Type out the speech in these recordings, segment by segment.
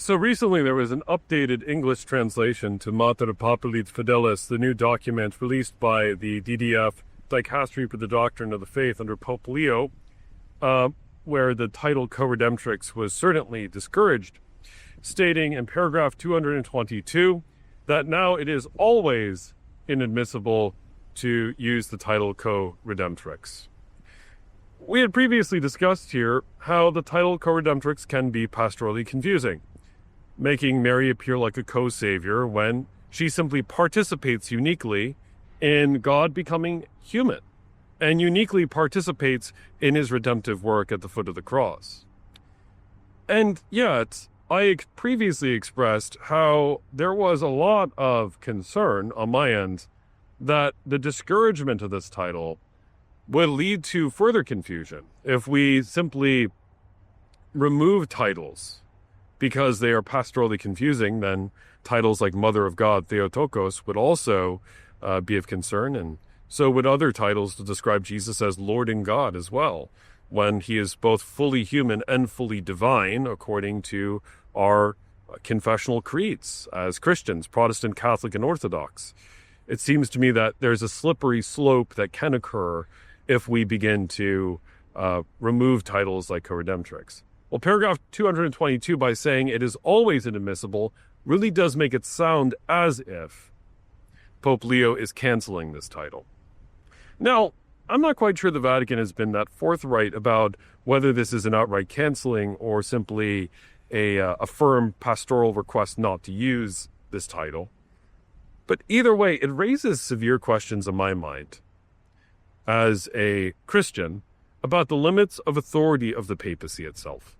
So recently there was an updated English translation to Mater Papalit Fidelis, the new document released by the DDF, Dicastery for the Doctrine of the Faith, under Pope Leo, where the title Co-Redemptrix was certainly discouraged, stating in paragraph 222 that now it is always inadmissible to use the title Co-Redemptrix. We had previously discussed here how the title Co-Redemptrix can be pastorally confusing, making Mary appear like a co-savior when she simply participates uniquely in God becoming human and uniquely participates in his redemptive work at the foot of the cross. And yet, I previously expressed how there was a lot of concern on my end that the discouragement of this title would lead to further confusion if we simply remove titles because they are pastorally confusing. Then titles like Mother of God, Theotokos, would also be of concern, and so would other titles to describe Jesus as Lord and God as well, when he is both fully human and fully divine, according to our confessional creeds as Christians, Protestant, Catholic, and Orthodox. It seems to me that there's a slippery slope that can occur if we begin to remove titles like Co-Redemptrix. Well, paragraph 222, by saying it is always inadmissible, really does make it sound as if Pope Leo is canceling this title. Now, I'm not quite sure the Vatican has been that forthright about whether this is an outright canceling or simply a firm pastoral request not to use this title. But either way, it raises severe questions in my mind as a Christian about the limits of authority of the papacy itself.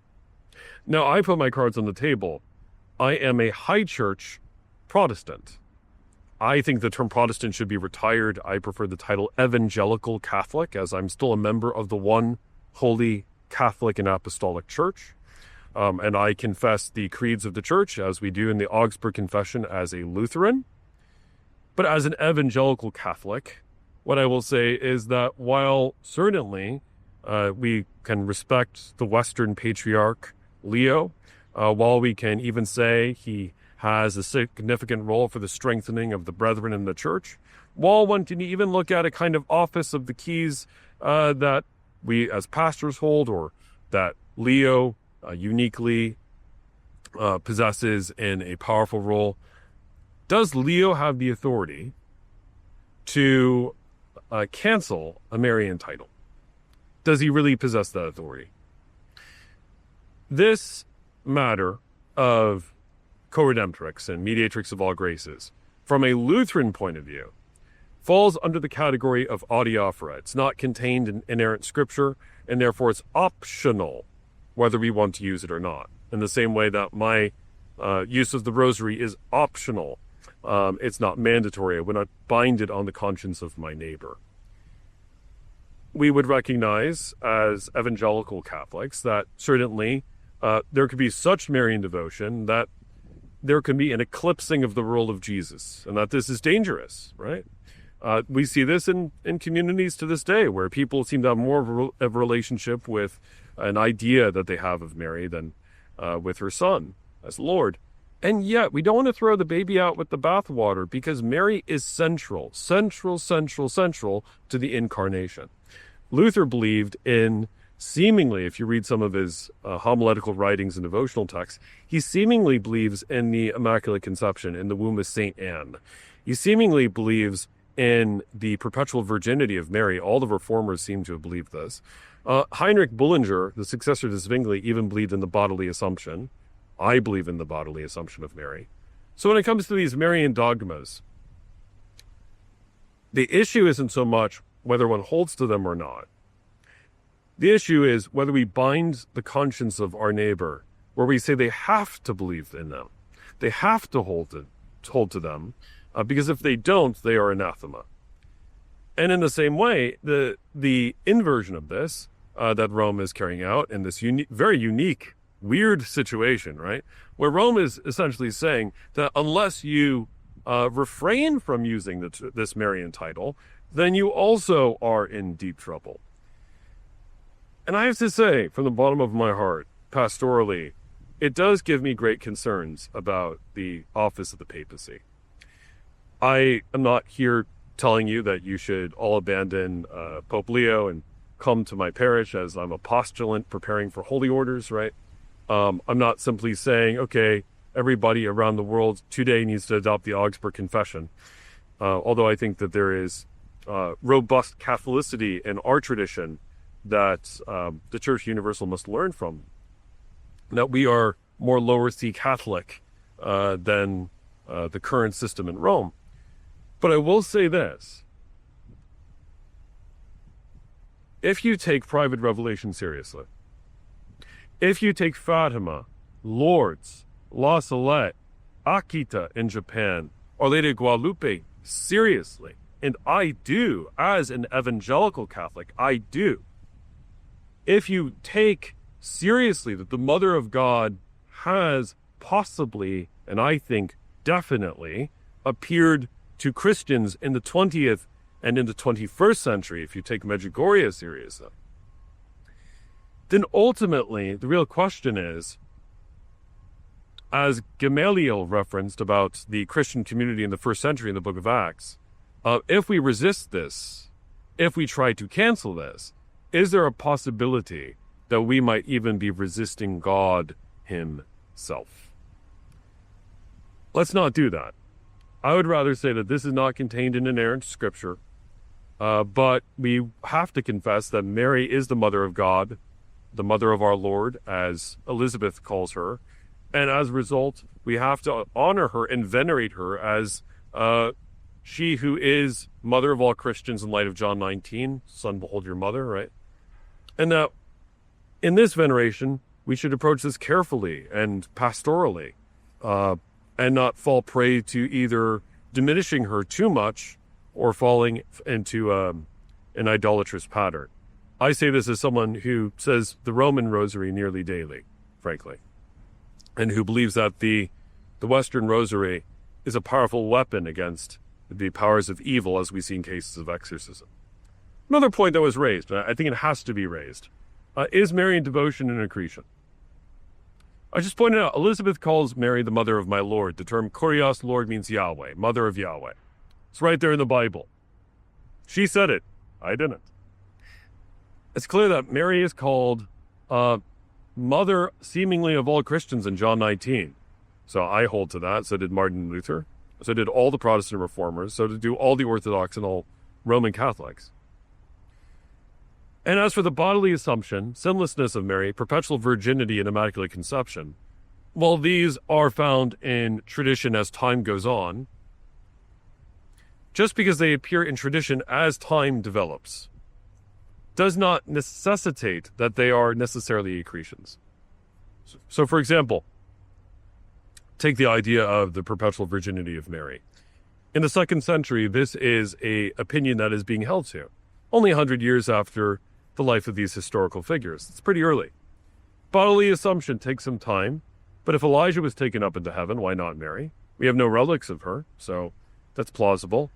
Now, I put my cards on the table. I am a high church Protestant. I think the term Protestant should be retired. I prefer the title Evangelical Catholic, as I'm still a member of the one holy Catholic and Apostolic Church. And I confess the creeds of the Church, as we do in the Augsburg Confession, as a Lutheran. But as an Evangelical Catholic, what I will say is that while certainly we can respect the Western Patriarch Leo, while we can even say he has a significant role for the strengthening of the brethren in the church, while one can even look at a kind of office of the keys that we as pastors hold, or that Leo uniquely possesses in a powerful role, does Leo have the authority to cancel a Marian title? Does he really possess that authority? This matter of Co-Redemptrix and Mediatrix of all graces, from a Lutheran point of view, falls under the category of adiaphora. It's not contained in inerrant scripture, and therefore it's optional whether we want to use it or not. In the same way that my use of the rosary is optional. It's not mandatory. I would not bind it on the conscience of my neighbor. We would recognize as evangelical Catholics that certainly there could be such Marian devotion that there can be an eclipsing of the role of Jesus, and that this is dangerous, right? We see this in communities to this day, where people seem to have more of a relationship with an idea that they have of Mary than with her son as Lord. And yet, we don't want to throw the baby out with the bathwater, because Mary is central to the incarnation. Luther believed in, seemingly, if you read some of his homiletical writings and devotional texts, he seemingly believes in the Immaculate Conception in the womb of St. Anne. He seemingly believes in the perpetual virginity of Mary. All the reformers seem to have believed this. Heinrich Bullinger, the successor to Zwingli, even believed in the bodily assumption. I believe in the bodily assumption of Mary. So when it comes to these Marian dogmas, the issue isn't so much whether one holds to them or not. The issue is whether we bind the conscience of our neighbor, where we say they have to believe in them. They have to hold to them, because if they don't, they are anathema. And in the same way, the inversion of this that Rome is carrying out in this very unique, weird situation, right? Where Rome is essentially saying that unless you refrain from using this Marian title, then you also are in deep trouble. And I have to say, from the bottom of my heart, pastorally, it does give me great concerns about the office of the papacy. I am not here telling you that you should all abandon Pope Leo and come to my parish, as I'm a postulant preparing for holy orders, right? I'm not simply saying, okay, everybody around the world today needs to adopt the Augsburg Confession. Although I think that there is robust Catholicity in our tradition that the Church Universal must learn from. That we are more lower C Catholic than the current system in Rome. But I will say this. If you take private revelation seriously, if you take Fatima, Lourdes, La Salette, Akita in Japan, Our Lady of Guadalupe seriously, and I do, as an evangelical Catholic, I do. If you take seriously that the Mother of God has possibly, and I think definitely, appeared to Christians in the 20th and in the 21st century, if you take Medjugorje seriously, then ultimately the real question is, as Gamaliel referenced about the Christian community in the first century in the book of Acts, if we resist this, if we try to cancel this, is there a possibility that we might even be resisting God himself? Let's not do that. I would rather say that this is not contained in inerrant scripture, but we have to confess that Mary is the mother of God, the mother of our Lord, as Elizabeth calls her, and as a result, we have to honor her and venerate her as she who is mother of all Christians in light of John 19, son, behold your mother, right? And that in this veneration, we should approach this carefully and pastorally, and not fall prey to either diminishing her too much or falling into an idolatrous pattern. I say this as someone who says the Roman Rosary nearly daily, frankly, and who believes that the Western Rosary is a powerful weapon against the powers of evil, as we see in cases of exorcism. Another point that was raised, and I think it has to be raised, is Marian devotion and accretion. I just pointed out, Elizabeth calls Mary the mother of my Lord. The term Kurios, Lord, means Yahweh, mother of Yahweh. It's right there in the Bible. She said it. I didn't. It's clear that Mary is called mother, seemingly, of all Christians in John 19. So I hold to that. So did Martin Luther. So did all the Protestant reformers. So did all the Orthodox and all Roman Catholics. And as for the bodily assumption, sinlessness of Mary, perpetual virginity, and immaculate conception, while these are found in tradition as time goes on, just because they appear in tradition as time develops, does not necessitate that they are necessarily accretions. So for example, take the idea of the perpetual virginity of Mary. In the 2nd century, this is an opinion that is being held to, only 100 years after the life of these historical figures. It's pretty early. Bodily assumption takes some time, but if Elijah was taken up into heaven, why not Mary? We have no relics of her, so that's plausible.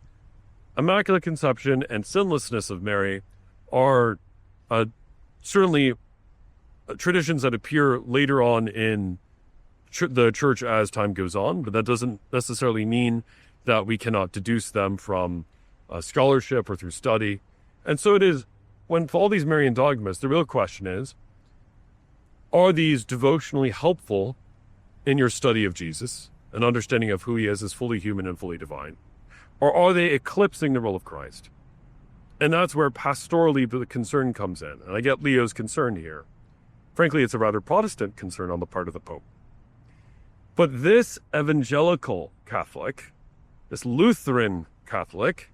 Immaculate conception and sinlessness of Mary are certainly traditions that appear later on in the church as time goes on, but that doesn't necessarily mean that we cannot deduce them from scholarship or through study. And so it is, when for all these Marian dogmas, the real question is, are these devotionally helpful in your study of Jesus, an understanding of who he is as fully human and fully divine? Or are they eclipsing the role of Christ? And that's where pastorally the concern comes in. And I get Leo's concern here. Frankly, it's a rather Protestant concern on the part of the Pope. But this evangelical Catholic, this Lutheran Catholic,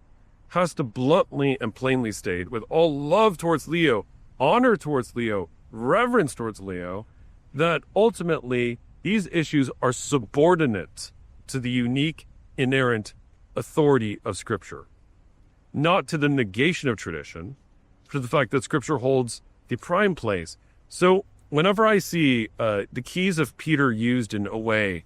has to bluntly and plainly state, with all love towards Leo, honor towards Leo, reverence towards Leo, that ultimately these issues are subordinate to the unique, inerrant authority of Scripture. Not to the negation of tradition, but to the fact that Scripture holds the prime place. So whenever I see the keys of Peter used in a way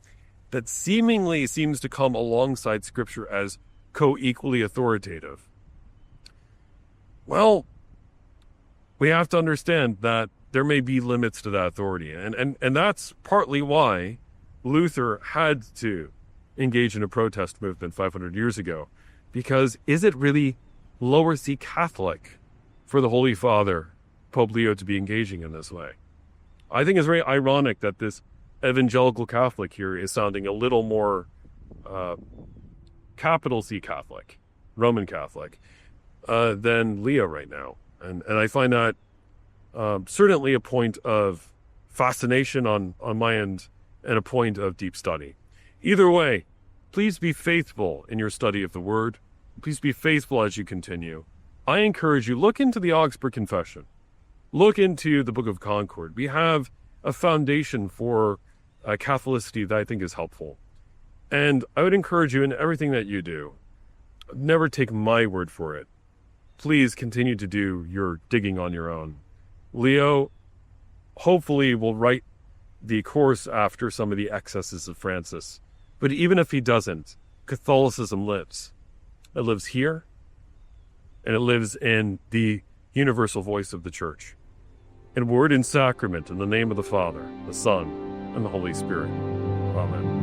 that seemingly seems to come alongside Scripture as co-equally authoritative, well, we have to understand that there may be limits to that authority. And that's partly why Luther had to engage in a protest movement 500 years ago. Because is it really lower C Catholic for the Holy Father, Pope Leo, to be engaging in this way? I think it's very ironic that this evangelical Catholic here is sounding a little more capital C Catholic, Roman Catholic, than Leo right now. And I find that certainly a point of fascination on my end and a point of deep study. Either way, please be faithful in your study of the Word. Please be faithful as you continue. I encourage you, look into the Augsburg Confession. Look into the Book of Concord. We have a foundation for Catholicity that I think is helpful. And I would encourage you in everything that you do, never take my word for it. Please continue to do your digging on your own. Leo hopefully will write the course after some of the excesses of Francis. But even if he doesn't, Catholicism lives. It lives here, and it lives in the universal voice of the Church. In word and sacrament, in the name of the Father, the Son, and the Holy Spirit. Amen.